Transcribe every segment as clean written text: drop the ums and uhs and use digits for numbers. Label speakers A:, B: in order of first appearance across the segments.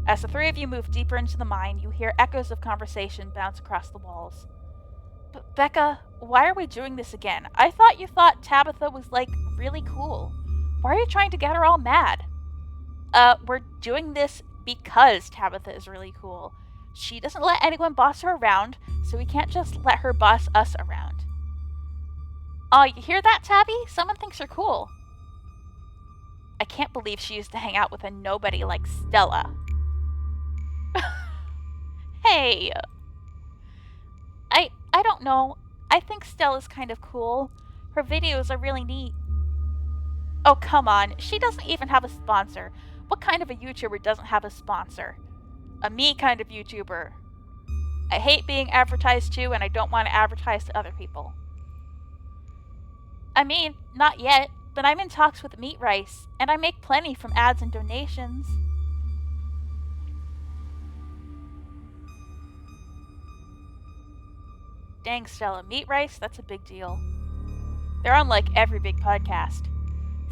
A: As the three of you move deeper into the mine, you hear echoes of conversation bounce across the walls. But Becca, why are we doing this again? I thought you thought Tabitha was, like, really cool. Why are you trying to get her all mad? We're doing this because Tabitha is really cool. She doesn't let anyone boss her around, so we can't just let her boss us around. Oh, you hear that, Tabby? Someone thinks you're cool. I can't believe she used to hang out with a nobody like Stella. Hey! I don't know. I think Stella's kind of cool. Her videos are really neat. Oh, come on. She doesn't even have a sponsor. What kind of a YouTuber doesn't have a sponsor? A me kind of YouTuber. I hate being advertised to, and I don't want to advertise to other people. I mean, not yet, but I'm in talks with Meat Rice, and I make plenty from ads and donations. Dang, Stella, Meat Rice? That's a big deal. They're on, like, every big podcast.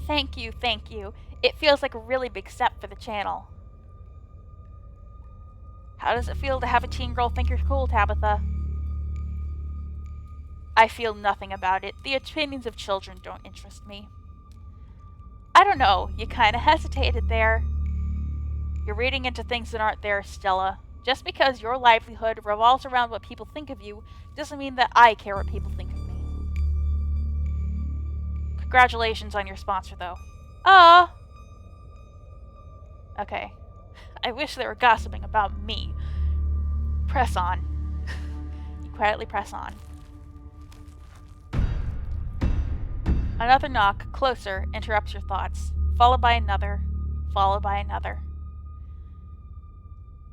A: Thank you, thank you. It feels like a really big step for the channel. How does it feel to have a teen girl think you're cool, Tabitha? I feel nothing about it. The opinions of children don't interest me. I don't know. You kinda hesitated there. You're reading into things that aren't there, Stella. Just because your livelihood revolves around what people think of you doesn't mean that I care what people think of me. Congratulations on your sponsor, though. Okay. I wish they were gossiping about me. Press on. You quietly press on. Another knock, closer, interrupts your thoughts, followed by another, followed by another.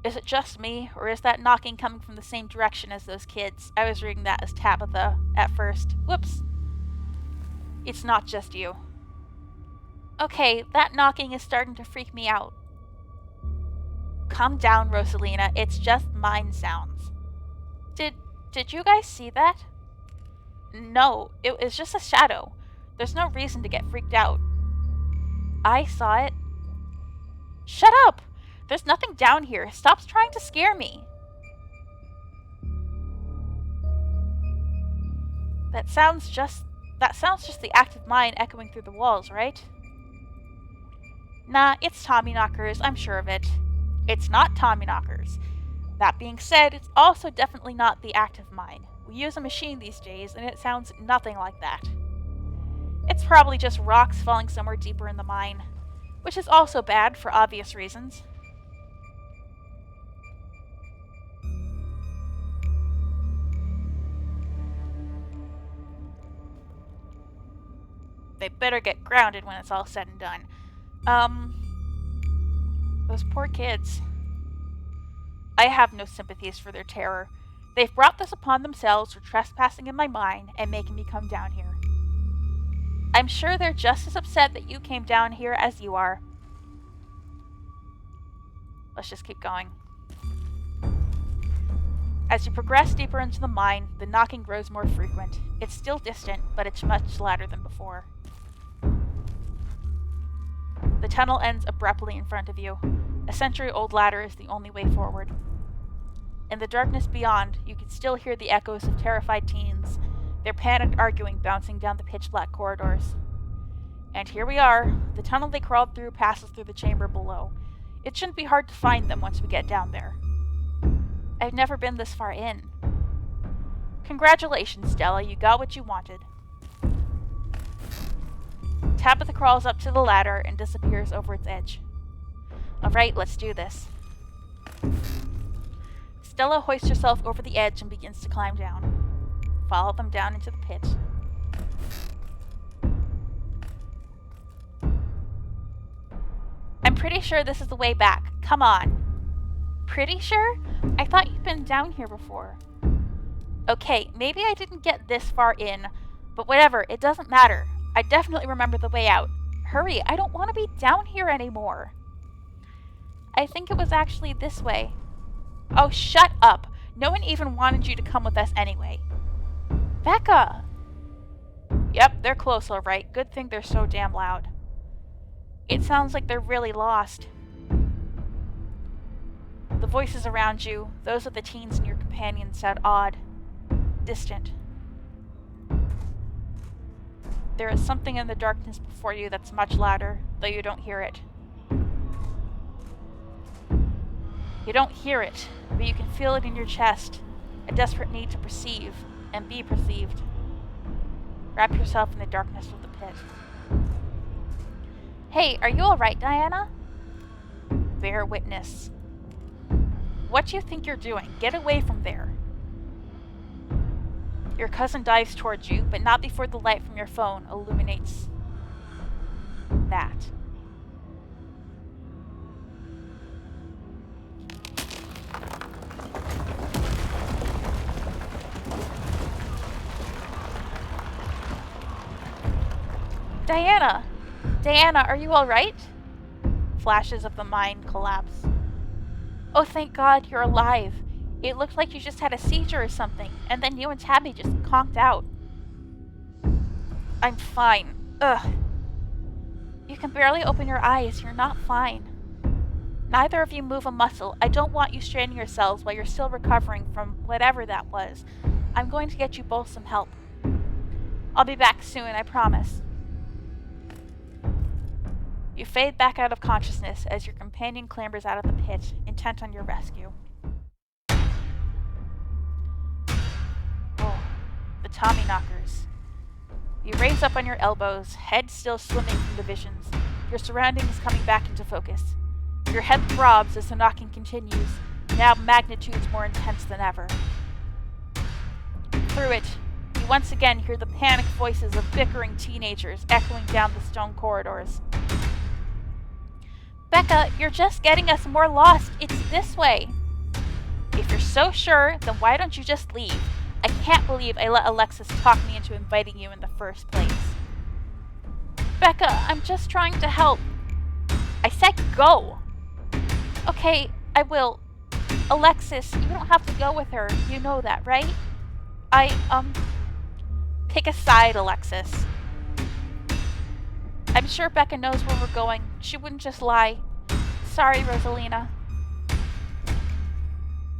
A: Is it just me, or is that knocking coming from the same direction as those kids? I was reading that as Tabitha at first. Whoops. It's not just you. Okay, that knocking is starting to freak me out. Calm down, Rosalina. It's just mind sounds. Did you guys see that? No, it was just a shadow. There's no reason to get freaked out. I saw it. Shut up! There's nothing down here. Stop trying to scare me. That sounds just the active mind echoing through the walls, right? Nah, it's Tommyknockers, I'm sure of it. It's not Tommyknockers. That being said, it's also definitely not the active mind. We use a machine these days, and it sounds nothing like that. It's probably just rocks falling somewhere deeper in the mine, which is also bad for obvious reasons. They better get grounded when it's all said and done. Those poor kids. I have no sympathies for their terror. They've brought this upon themselves for trespassing in my mine and making me come down here. I'm sure they're just as upset that you came down here as you are. Let's just keep going. As you progress deeper into the mine, the knocking grows more frequent. It's still distant, but it's much louder than before. The tunnel ends abruptly in front of you. A century-old ladder is the only way forward. In the darkness beyond, you can still hear the echoes of terrified teens, their panicked arguing bouncing down the pitch-black corridors. And here we are. The tunnel they crawled through passes through the chamber below. It shouldn't be hard to find them once we get down there. I've never been this far in. Congratulations, Stella. You got what you wanted. Tabitha crawls up to the ladder and disappears over its edge. Alright, let's do this. Stella hoists herself over the edge and begins to climb down. Follow them down into the pit. I'm pretty sure this is the way back. Come on. Pretty sure? I thought you'd been down here before. Okay, maybe I didn't get this far in, but whatever, it doesn't matter. I definitely remember the way out. Hurry, I don't want to be down here anymore. I think it was actually this way. Oh, shut up. No one even wanted you to come with us anyway. Becca! Yep, they're close, all right. Good thing they're so damn loud. It sounds like they're really lost. voices around you, those of the teens and your companions, sound odd, distant. There is something in the darkness before you that's much louder, though you don't hear it. You don't hear it, but you can feel it in your chest, a desperate need to perceive and be perceived. Wrap yourself in the darkness of the pit. Hey, are you alright, Diana? Bear witness. What do you think you're doing? Get away from there. Your cousin dives towards you, but not before the light from your phone illuminates that. Diana! Diana, are you alright? Flashes of the mind collapse. Oh, thank God you're alive. It looked like you just had a seizure or something, and then you and Tabby just conked out. I'm fine. Ugh. You can barely open your eyes. You're not fine. Neither of you move a muscle. I don't want you straining yourselves while you're still recovering from whatever that was. I'm going to get you both some help. I'll be back soon, I promise. You fade back out of consciousness as your companion clambers out of the pit, intent on your rescue. Oh, the Tommyknockers. You raise up on your elbows, head still swimming from the visions, your surroundings coming back into focus. Your head throbs as the knocking continues, now magnitudes more intense than ever. Through it, you once again hear the panicked voices of bickering teenagers echoing down the stone corridors. Becca, you're just getting us more lost. It's this way. If you're so sure, then why don't you just leave? I can't believe I let Alexis talk me into inviting you in the first place. Becca, I'm just trying to help. I said go. Okay, I will. Alexis, you don't have to go with her. You know that, right? Pick a side, Alexis. I'm sure Becca knows where we're going. She wouldn't just lie. Sorry, Rosalina.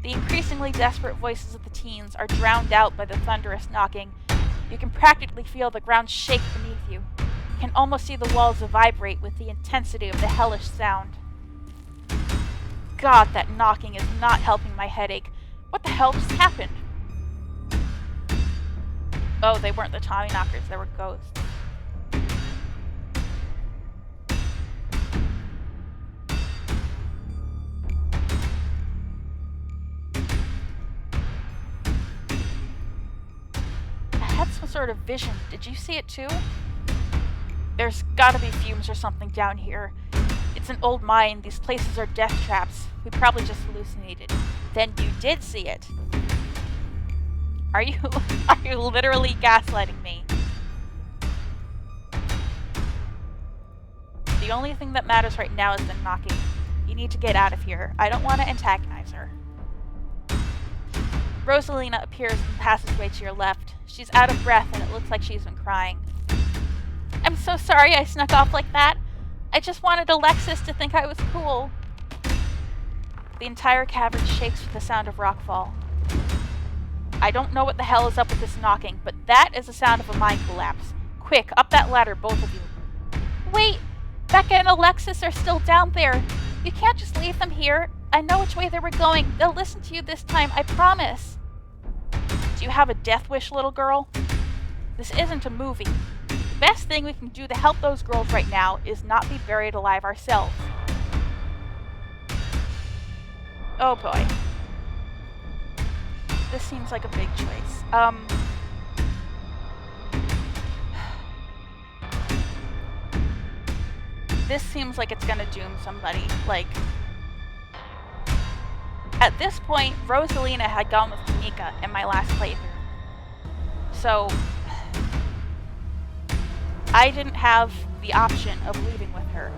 A: The increasingly desperate voices of the teens are drowned out by the thunderous knocking. You can practically feel the ground shake beneath you. You can almost see the walls vibrate with the intensity of the hellish sound. God, that knocking is not helping my headache. What the hell just happened? Oh, they weren't the Tommyknockers, they were ghosts. Some sort of vision. Did you see it too? There's gotta be fumes or something down here. It's an old mine. These places are death traps. We probably just hallucinated. Then you did see it. Are you literally gaslighting me? The only thing that matters right now is the knocking. You need to get out of here. I don't want to antagonize her. Rosalina appears in the passageway to your left. She's out of breath and it looks like she's been crying. I'm so sorry I snuck off like that. I just wanted Alexis to think I was cool. The entire cavern shakes with the sound of rockfall. I don't know what the hell is up with this knocking, but that is the sound of a mine collapse. Quick, up that ladder, both of you. Wait! Becca and Alexis are still down there. You can't just leave them here. I know which way they were going. They'll listen to you this time, I promise. Do you have a death wish, little girl? This isn't a movie. The best thing we can do to help those girls right now is not be buried alive ourselves. Oh boy. This seems like a big choice. This seems like it's gonna doom somebody. Like, at this point, Rosalina had gone with Tamika in my last playthrough. So, I didn't have the option of leaving with her.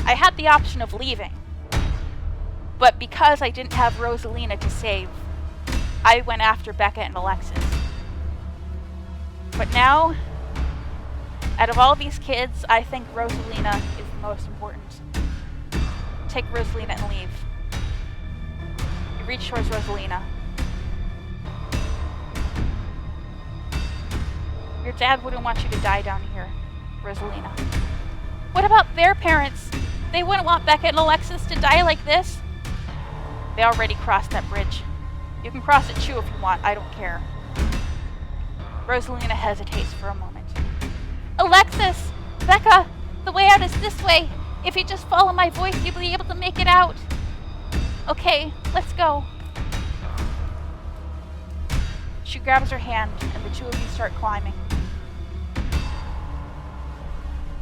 A: I had the option of leaving. But because I didn't have Rosalina to save, I went after Becca and Alexis. But now, out of all these kids, I think Rosalina is the most important. Take Rosalina and leave. Reach towards Rosalina. Your dad wouldn't want you to die down here, Rosalina. What about their parents? They wouldn't want Becca and Alexis to die like this. They already crossed that bridge. You can cross it too if you want, I don't care. Rosalina hesitates for a moment. Alexis! Becca! The way out is this way. If you just follow my voice, you'll be able to make it out. Okay, let's go. She grabs her hand, and the two of you start climbing.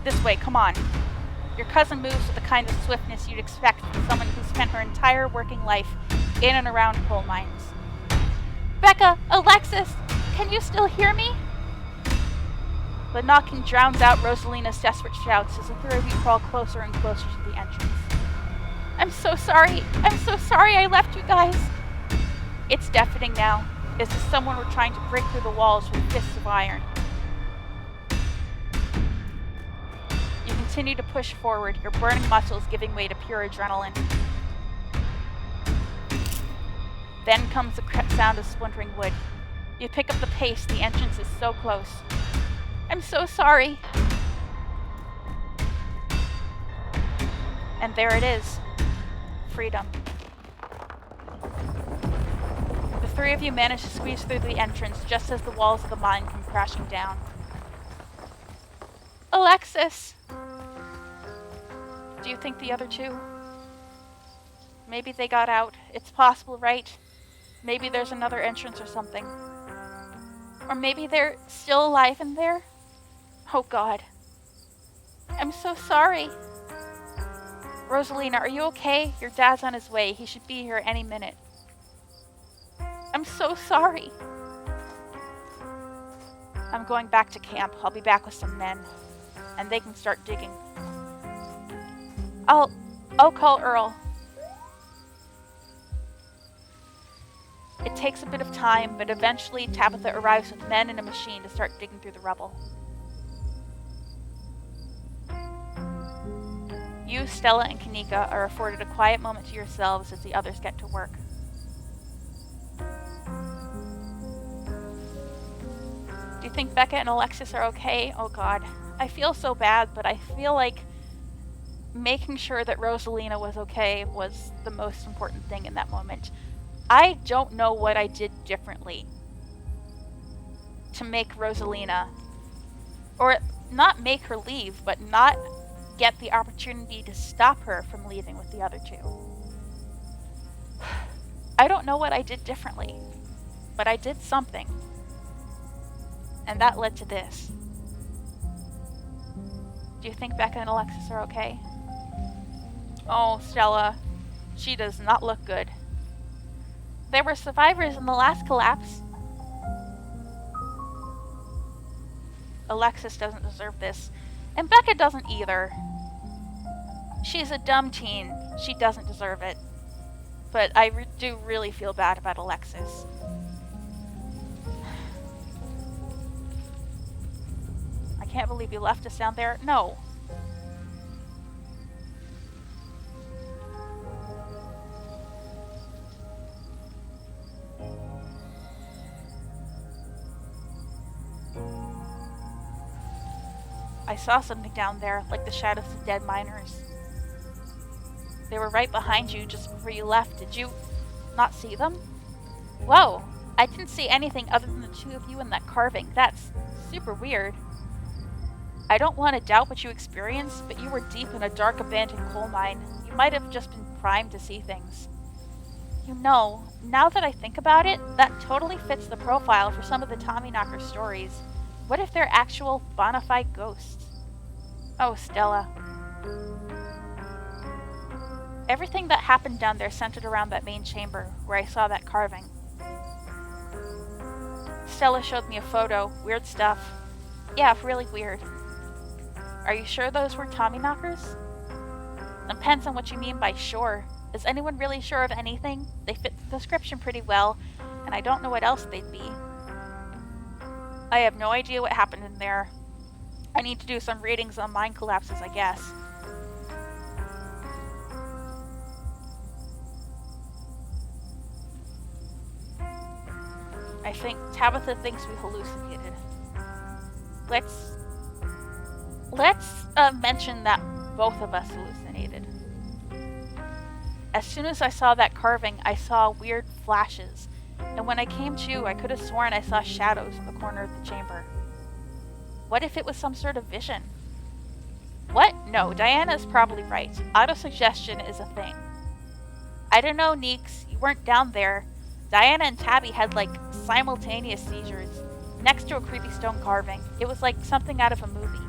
A: This way, come on. Your cousin moves with the kind of swiftness you'd expect from someone who spent her entire working life in and around coal mines. Becca! Alexis! Can you still hear me? The knocking drowns out Rosalina's desperate shouts as the three of you crawl closer and closer to the entrance. I'm so sorry. I'm so sorry I left you guys. It's deafening now, as if someone were trying to break through the walls with fists of iron. You continue to push forward, your burning muscles giving way to pure adrenaline. Then comes the sound of splintering wood. You pick up the pace, the entrance is so close. I'm so sorry. And there it is. Freedom. The three of you manage to squeeze through the entrance just as the walls of the mine come crashing down. Alexis! Do you think the other two? Maybe they got out. It's possible, right? Maybe there's another entrance or something. Or maybe they're still alive in there? Oh God. I'm so sorry. Rosalina, are you okay? Your dad's on his way. He should be here any minute. I'm so sorry. I'm going back to camp. I'll be back with some men. And they can start digging. I'll call Earl. It takes a bit of time, but eventually Tabitha arrives with men and a machine to start digging through the rubble. You, Stella, and Kanika are afforded a quiet moment to yourselves as the others get to work. Do you think Becca and Alexis are okay? Oh God. I feel so bad, but I feel like making sure that Rosalina was okay was the most important thing in that moment. I don't know what I did differently to make Rosalina, or not make her leave, but not get the opportunity to stop her from leaving with the other two. I don't know what I did differently, but I did something. And that led to this. Do you think Becca and Alexis are okay? Oh, Stella, she does not look good. There were survivors in the last collapse. Alexis doesn't deserve this, and Becca doesn't either. She's a dumb teen. She doesn't deserve it. But I do really feel bad about Alexis. I can't believe you left us down there. No. I saw something down there, like the shadows of dead miners. They were right behind you just before you left. Did you not see them? Whoa! I didn't see anything other than the two of you in that carving. That's super weird. I don't want to doubt what you experienced, but you were deep in a dark abandoned coal mine. You might have just been primed to see things. You know, now that I think about it, that totally fits the profile for some of the Tommyknocker stories. What if they're actual, bona fide ghosts? Oh, Stella. Everything that happened down there centered around that main chamber, where I saw that carving. Stella showed me a photo. Weird stuff. Yeah, really weird. Are you sure those were Tommyknockers? Depends on what you mean by sure. Is anyone really sure of anything? They fit the description pretty well, and I don't know what else they'd be. I have no idea what happened in there. I need to do some readings on mine collapses, I guess. think Tabitha thinks we hallucinated. Let's mention that both of us hallucinated. As soon as I saw that carving, I saw weird flashes, and when I came to, I could have sworn I saw shadows in the corner of the chamber. What if it was some sort of vision? What? No, Diana's probably right. Autosuggestion is a thing. I don't know, Neeks. You weren't down there. Diana and Tabby had, like, simultaneous seizures next to a creepy stone carving. It was like something out of a movie.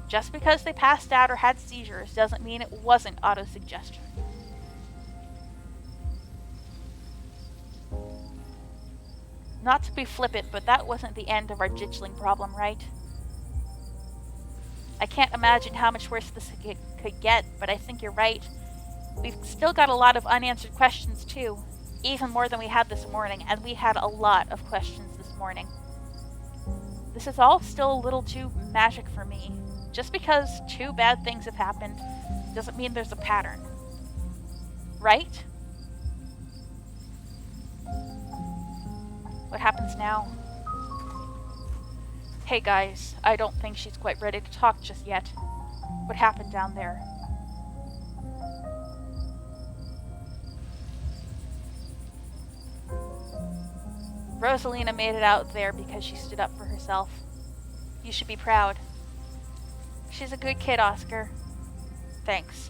A: Just because they passed out or had seizures doesn't mean it wasn't autosuggestion. Not to be flippant, but that wasn't the end of our ditchling problem, right? I can't imagine how much worse this could get, but I think you're right. We've still got a lot of unanswered questions, too. Even more than we had this morning, and we had a lot of questions this morning. This is all still a little too magic for me. Just because two bad things have happened doesn't mean there's a pattern. Right? What happens now? Hey guys, I don't think she's quite ready to talk just yet. What happened down there? Rosalina made it out there because she stood up for herself. You should be proud. She's a good kid, Oscar. Thanks.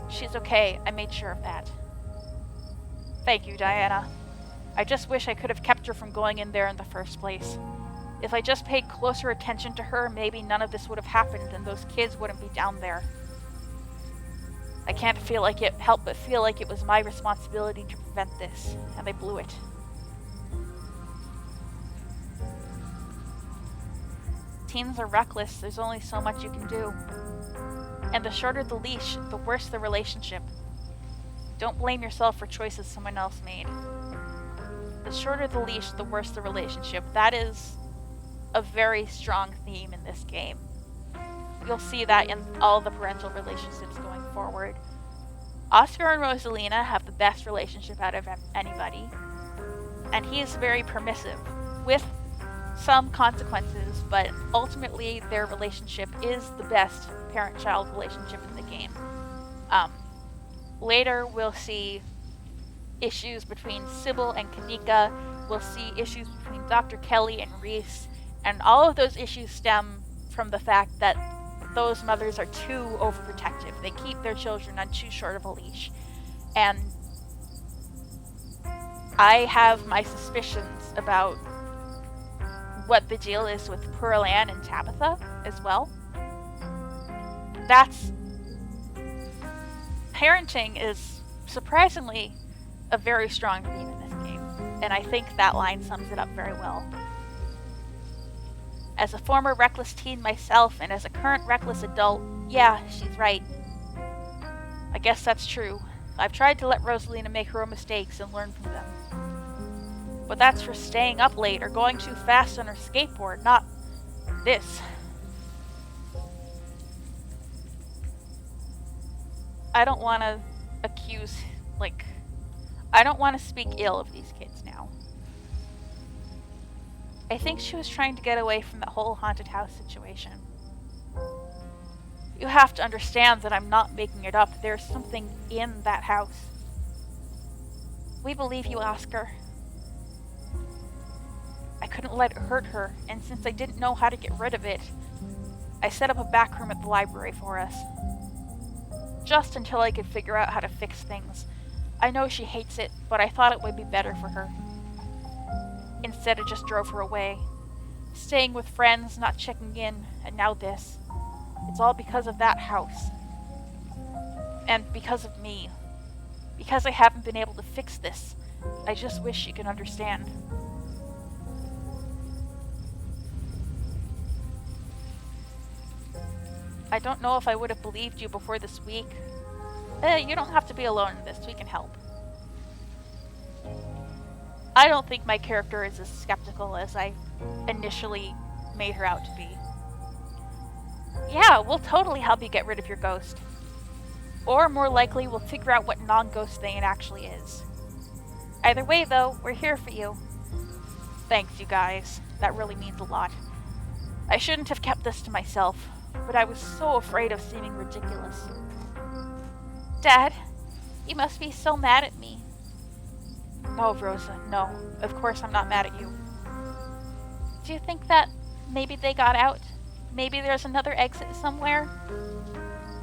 A: She's okay, I made sure of that. Thank you, Diana. I just wish I could have kept her from going in there in the first place. If I just paid closer attention to her, maybe none of this would have happened and those kids wouldn't be down there. I can't help but feel like it was my responsibility to prevent this, and I blew it. Teens are reckless, there's only so much you can do. And the shorter the leash, the worse the relationship. Don't blame yourself for choices someone else made. The shorter the leash, the worse the relationship. That is a very strong theme in this game. You'll see that in all the parental relationships going forward. Oscar and Rosalina have the best relationship out of anybody, and he is very permissive, with some consequences, but ultimately their relationship is the best parent-child relationship in the game. Later we'll see issues between Sybil and Kanika, we'll see issues between Dr. Kelly and Reese, and all of those issues stem from the fact that those mothers are too overprotective. They keep their children on too short of a leash. And I have my suspicions about what the deal is with Pearl Ann and Tabitha as well. Parenting is surprisingly a very strong theme in this game, and I think that line sums it up very well. As a former reckless teen myself, and as a current reckless adult, yeah, she's right. I guess that's true. I've tried to let Rosalina make her own mistakes and learn from them. But that's for staying up late or going too fast on her skateboard, not this. I don't want to I don't want to speak ill of these kids now. I think she was trying to get away from the whole haunted house situation. You have to understand that I'm not making it up. There's something in that house. We believe you, Oscar. I couldn't let it hurt her, and since I didn't know how to get rid of it, I set up a back room at the library for us. Just until I could figure out how to fix things. I know she hates it, but I thought it would be better for her. Instead, I just drove her away. Staying with friends, not checking in, and now this. It's all because of that house. And because of me. Because I haven't been able to fix this. I just wish you could understand. I don't know if I would have believed you before this week. You don't have to be alone in this. We can help. I don't think my character is as skeptical as I initially made her out to be. Yeah, we'll totally help you get rid of your ghost. Or more likely, we'll figure out what non-ghost thing it actually is. Either way, though, we're here for you. Thanks, you guys. That really means a lot. I shouldn't have kept this to myself, but I was so afraid of seeming ridiculous. Dad, you must be so mad at me. No, Rosa, no. Of course I'm not mad at you. Do you think that maybe they got out? Maybe there's another exit somewhere?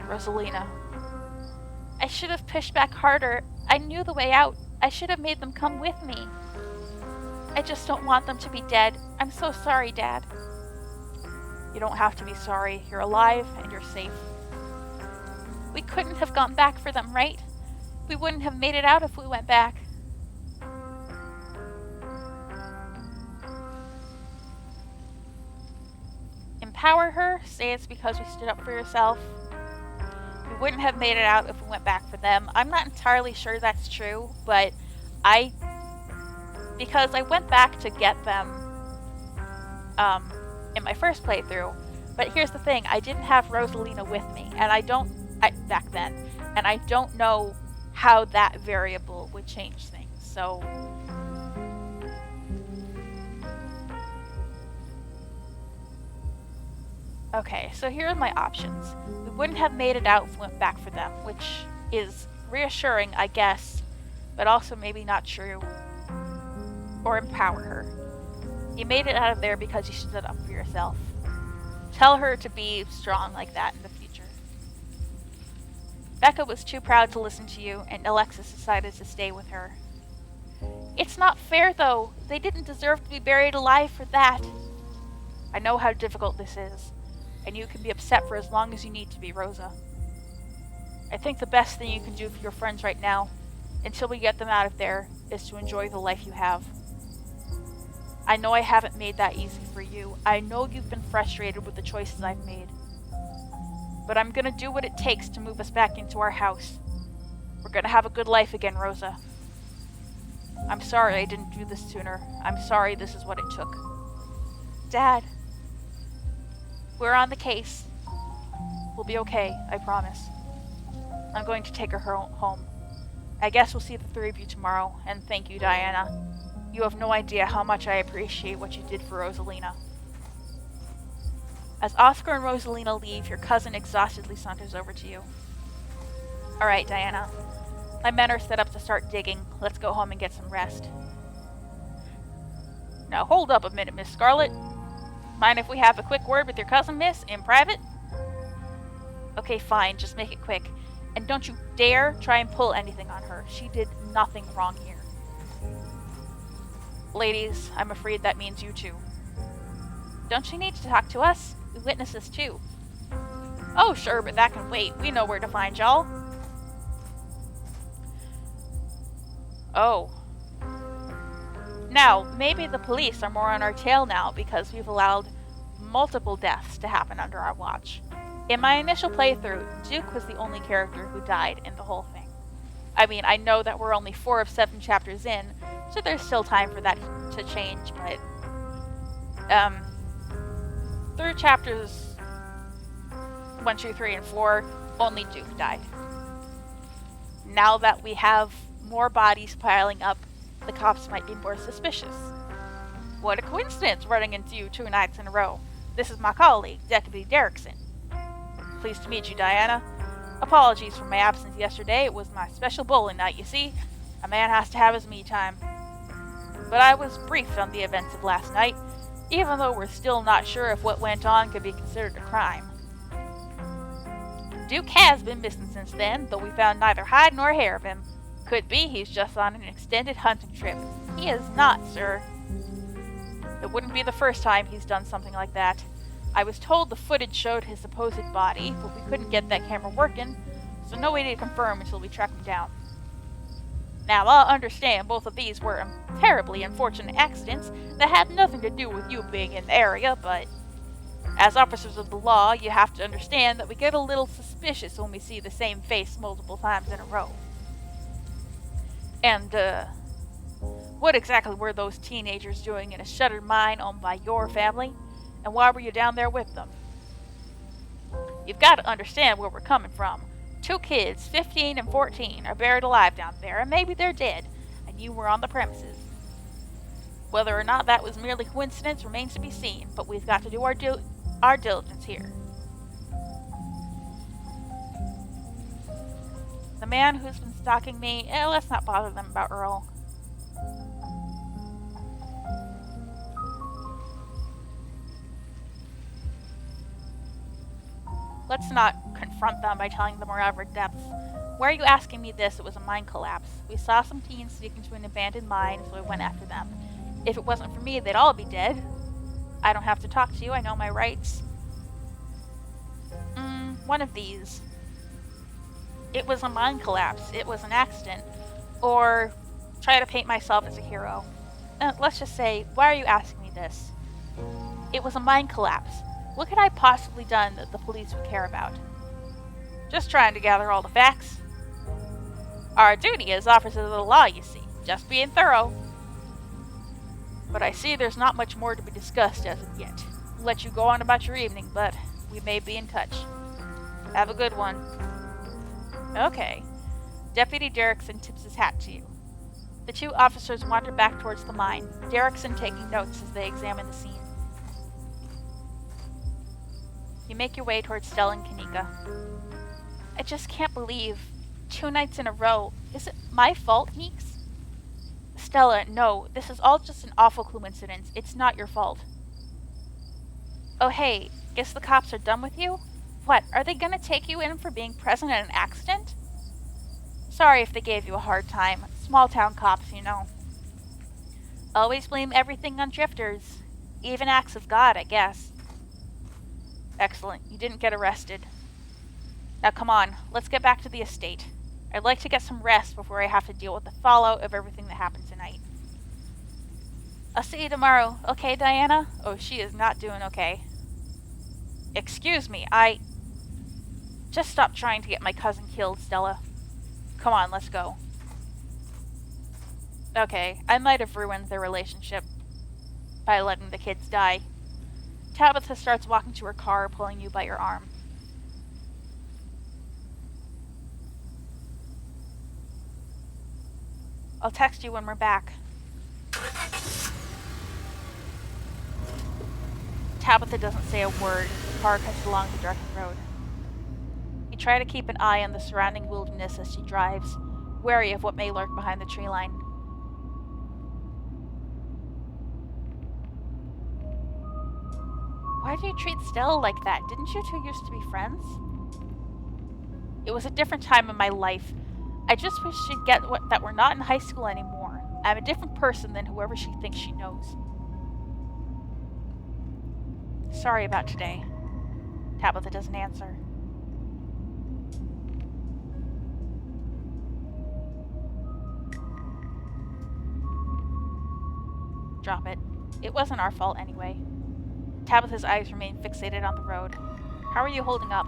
A: Rosalina. I should have pushed back harder. I knew the way out. I should have made them come with me. I just don't want them to be dead. I'm so sorry, Dad. You don't have to be sorry. You're alive and you're safe. We couldn't have gone back for them, right? We wouldn't have made it out if we went back. Empower her? Say it's because we stood up for yourself. We wouldn't have made it out if we went back for them. I'm not entirely sure that's true, but because I went back to get them in my first playthrough. But here's the thing, I didn't have Rosalina with me, and back then, and I don't know how that variable would change things. So okay, so here are my options. We wouldn't have made it out if we went back for them, which is reassuring, I guess, but also maybe not true. Or empower her. You made it out of there because you stood up for yourself. Tell her to be strong like that in the future. Becca was too proud to listen to you, and Alexis decided to stay with her. It's not fair, though. They didn't deserve to be buried alive for that. I know how difficult this is, and you can be upset for as long as you need to be, Rosa. I think the best thing you can do for your friends right now, until we get them out of there, is to enjoy the life you have. I know I haven't made that easy for you. I know you've been frustrated with the choices I've made. But I'm gonna do what it takes to move us back into our house. We're gonna have a good life again, Rosa. I'm sorry I didn't do this sooner. I'm sorry this is what it took. Dad, we're on the case. We'll be okay, I promise. I'm going to take her home. I guess we'll see the three of you tomorrow, and thank you, Diana. You have no idea how much I appreciate what you did for Rosalina. As Oscar and Rosalina leave, your cousin exhaustedly saunters over to you. Alright, Diana. My men are set up to start digging. Let's go home and get some rest. Now hold up a minute, Miss Scarlet. Mind if we have a quick word with your cousin, miss, in private? Okay, fine. Just make it quick. And don't you dare try and pull anything on her. She did nothing wrong here. Ladies, I'm afraid that means you too. Don't you need to talk to us? We witnesses too. Oh, sure, but that can wait. We know where to find y'all. Oh. Now, maybe the police are more on our tail now because we've allowed multiple deaths to happen under our watch. In my initial playthrough, Duke was the only character who died in the whole thing. I mean, I know that we're only 4 of 7 chapters in, so there's still time for that to change, but through chapters 1, 2, 3, and 4, only Duke died. Now that we have more bodies piling up, the cops might be more suspicious. What a coincidence running into you 2 nights in a row. This is my colleague, Deputy Derrickson. Pleased to meet you, Diana. Apologies for my absence yesterday. It was my special bowling night, you see. A man has to have his me time. But I was briefed on the events of last night, even though we're still not sure if what went on could be considered a crime. Duke has been missing since then, though we found neither hide nor hair of him. Could be he's just on an extended hunting trip. He is not, sir. It wouldn't be the first time he's done something like that. I was told the footage showed his supposed body, but we couldn't get that camera working, so no way to confirm until we track him down. Now, I understand both of these were terribly unfortunate accidents that had nothing to do with you being in the area, but as officers of the law, you have to understand that we get a little suspicious when we see the same face multiple times in a row. And, what exactly were those teenagers doing in a shuttered mine owned by your family? And why were you down there with them? You've got to understand where we're coming from. 2 kids, 15 and 14, are buried alive down there, and maybe they're dead. And when you were on the premises. Whether or not that was merely coincidence remains to be seen, but we've got to do our diligence here. The man who's been stalking me, let's not bother them about Earl. Let's not confront them by telling them we're out of our depths. Why are you asking me this? It was a mine collapse. We saw some teens sneak into an abandoned mine, so I went after them. If it wasn't for me, they'd all be dead. I don't have to talk to you, I know my rights. One of these. It was a mine collapse. It was an accident. Or try to paint myself as a hero. Let's just say, why are you asking me this? It was a mine collapse. What could I possibly done that the police would care about? Just trying to gather all the facts. Our duty as officers of the law, you see. Just being thorough. But I see there's not much more to be discussed as of yet. I'll let you go on about your evening, but we may be in touch. Have a good one. Okay. Deputy Derrickson tips his hat to you. The two officers wander back towards the mine, Derrickson taking notes as they examine the scene. You make your way towards Stella and Kanika. I just can't believe 2 nights in a row. Is it my fault, Meeks? Stella, no. This is all just an awful coincidence. It's not your fault. Oh, hey. Guess the cops are done with you? What, are they gonna take you in for being present at an accident? Sorry if they gave you a hard time. Small town cops, you know. Always blame everything on drifters. Even acts of God, I guess. Excellent. You didn't get arrested. Now come on, let's get back to the estate. I'd like to get some rest before I have to deal with the fallout of everything that happened tonight. I'll see you tomorrow. Okay, Diana? Oh, she is not doing okay. Excuse me, Just stop trying to get my cousin killed, Stella. Come on, let's go. Okay, I might have ruined their relationship by letting the kids die. Tabitha starts walking to her car, pulling you by your arm. I'll text you when we're back. Tabitha doesn't say a word as the car cuts along the darkened road. You try to keep an eye on the surrounding wilderness as she drives, wary of what may lurk behind the tree line. Why do you treat Stella like that? Didn't you two used to be friends? It was a different time in my life. I just wish she'd get that we're not in high school anymore. I'm a different person than whoever she thinks she knows. Sorry about today. Tabitha doesn't answer. Drop it. It wasn't our fault anyway. Tabitha's eyes remain fixated on the road. How are you holding up?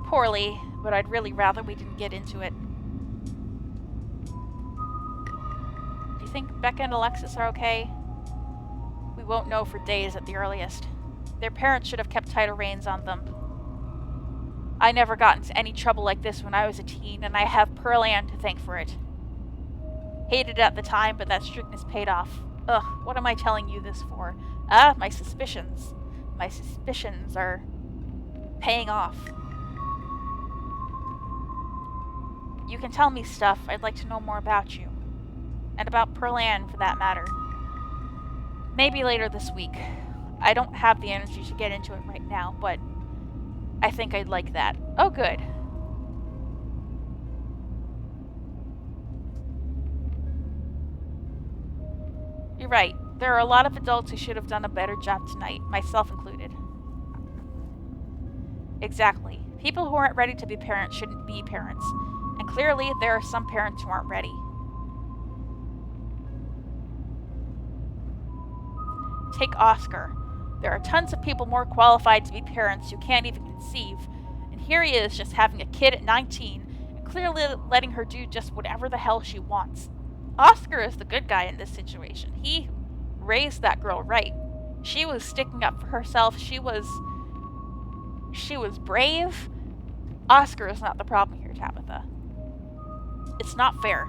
A: Poorly, but I'd really rather we didn't get into it. Do you think Becca and Alexis are okay? We won't know for days at the earliest. Their parents should have kept tighter reins on them. I never got into any trouble like this when I was a teen, and I have Pearl Ann to thank for it. Hated it at the time, but that strictness paid off. Ugh, what am I telling you this for? My suspicions. My suspicions are paying off. You can tell me stuff. I'd like to know more about you. And about Pearl Ann, for that matter. Maybe later this week. I don't have the energy to get into it right now, but I think I'd like that. Oh, good. You're right. There are a lot of adults who should have done a better job tonight, myself included. Exactly. People who aren't ready to be parents shouldn't be parents. And clearly, there are some parents who aren't ready. Take Oscar. There are tons of people more qualified to be parents who can't even conceive. And here he is just having a kid at 19 and clearly letting her do just whatever the hell she wants. Oscar is the good guy in this situation. He raised that girl right. She was sticking up for herself. She was brave. Oscar is not the problem here, Tabitha. It's not fair.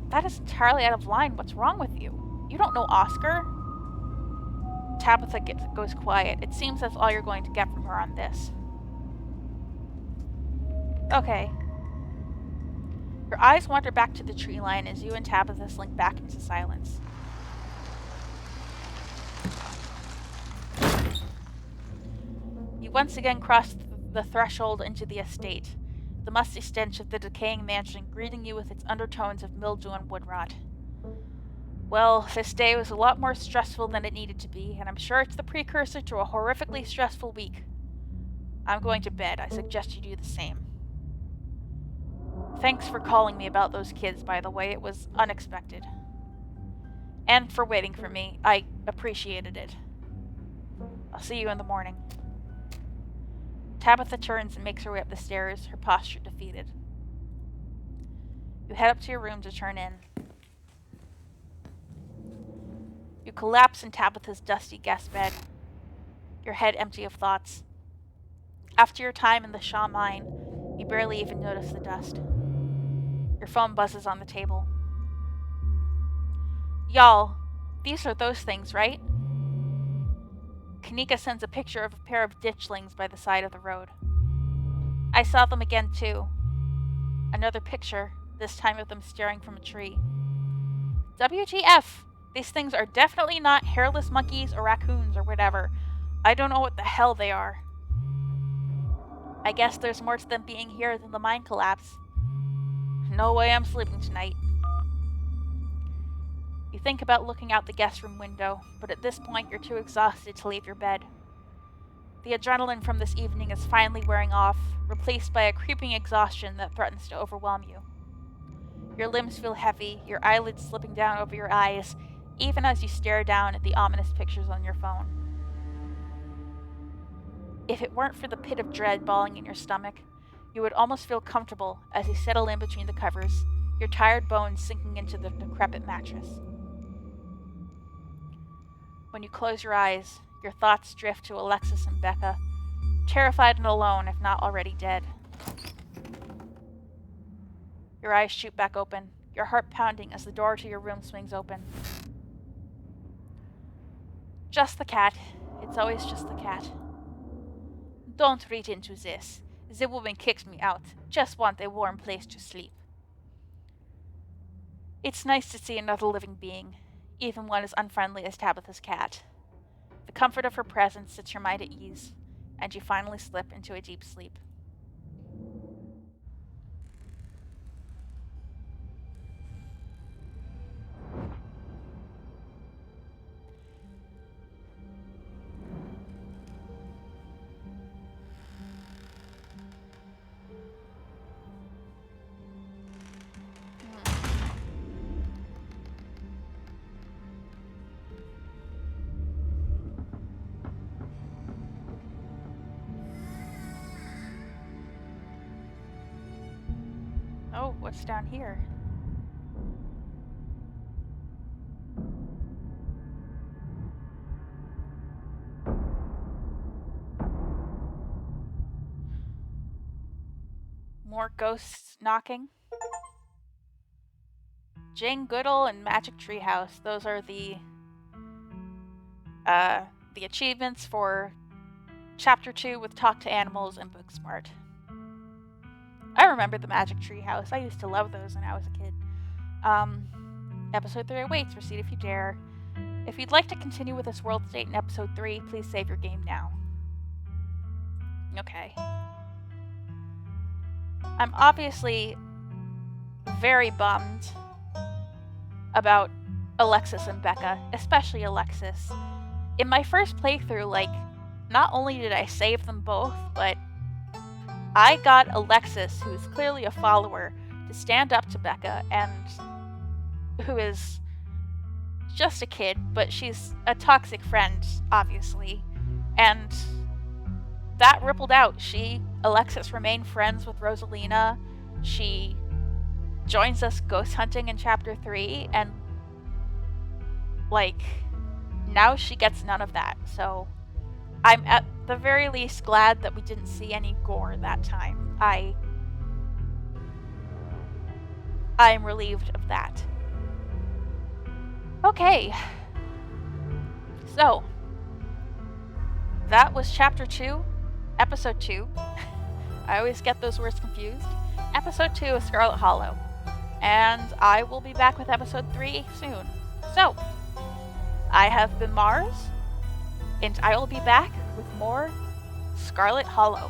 A: That is entirely out of line. What's wrong with you? You don't know Oscar? Tabitha goes quiet. It seems that's all you're going to get from her on this. Okay. Your eyes wander back to the tree line as you and Tabitha slink back into silence. You once again cross the threshold into the estate, the musty stench of the decaying mansion greeting you with its undertones of mildew and wood rot. Well, this day was a lot more stressful than it needed to be, and I'm sure it's the precursor to a horrifically stressful week. I'm going to bed. I suggest you do the same. Thanks for calling me about those kids, by the way. It was unexpected. And for waiting for me. I appreciated it. I'll see you in the morning. Tabitha turns and makes her way up the stairs, her posture defeated. You head up to your room to turn in. You collapse in Tabitha's dusty guest bed, your head empty of thoughts. After your time in the Shaw mine, you barely even notice the dust. Your phone buzzes on the table. Y'all, these are those things, right? Kanika sends a picture of a pair of ditchlings by the side of the road. I saw them again, too. Another picture, this time of them staring from a tree. WTF! These things are definitely not hairless monkeys or raccoons or whatever. I don't know what the hell they are. I guess there's more to them being here than the mine collapse. No way I'm sleeping tonight. You think about looking out the guest room window, but at this point you're too exhausted to leave your bed. The adrenaline from this evening is finally wearing off, replaced by a creeping exhaustion that threatens to overwhelm you. Your limbs feel heavy, your eyelids slipping down over your eyes, even as you stare down at the ominous pictures on your phone. If it weren't for the pit of dread balling in your stomach, you would almost feel comfortable as you settle in between the covers, your tired bones sinking into the decrepit mattress. When you close your eyes, your thoughts drift to Alexis and Becca, terrified and alone if not already dead. Your eyes shoot back open, your heart pounding as the door to your room swings open. Just the cat. It's always just the cat. Don't read into this. The woman kicked me out. Just want a warm place to sleep. It's nice to see another living being, even one as unfriendly as Tabitha's cat. The comfort of her presence sets your mind at ease, and you finally slip into a deep sleep. Oh, what's down here? More ghosts knocking. Jane Goodall and Magic Treehouse. Those are the achievements for Chapter 2 with Talk to Animals and Booksmart. I remember the Magic Treehouse. I used to love those when I was a kid. Episode 3 awaits. Proceed if you dare. If you'd like to continue with this world state in Episode 3, please save your game now. Okay. I'm obviously very bummed about Alexis and Becca, especially Alexis. In my first playthrough, not only did I save them both, but I got Alexis, who is clearly a follower, to stand up to Becca, and who is just a kid, but she's a toxic friend, obviously. And that rippled out. Alexis remained friends with Rosalina. She joins us ghost hunting in Chapter 3, and, now she gets none of that. So I'm at the very least glad that we didn't see any gore that time. I'm relieved of that. Okay. So, that was Chapter 2, Episode 2. I always get those words confused. Episode 2 of Scarlet Hollow. And I will be back with Episode 3 soon. So, I have been Mars, and I will be back with more Scarlet Hollow.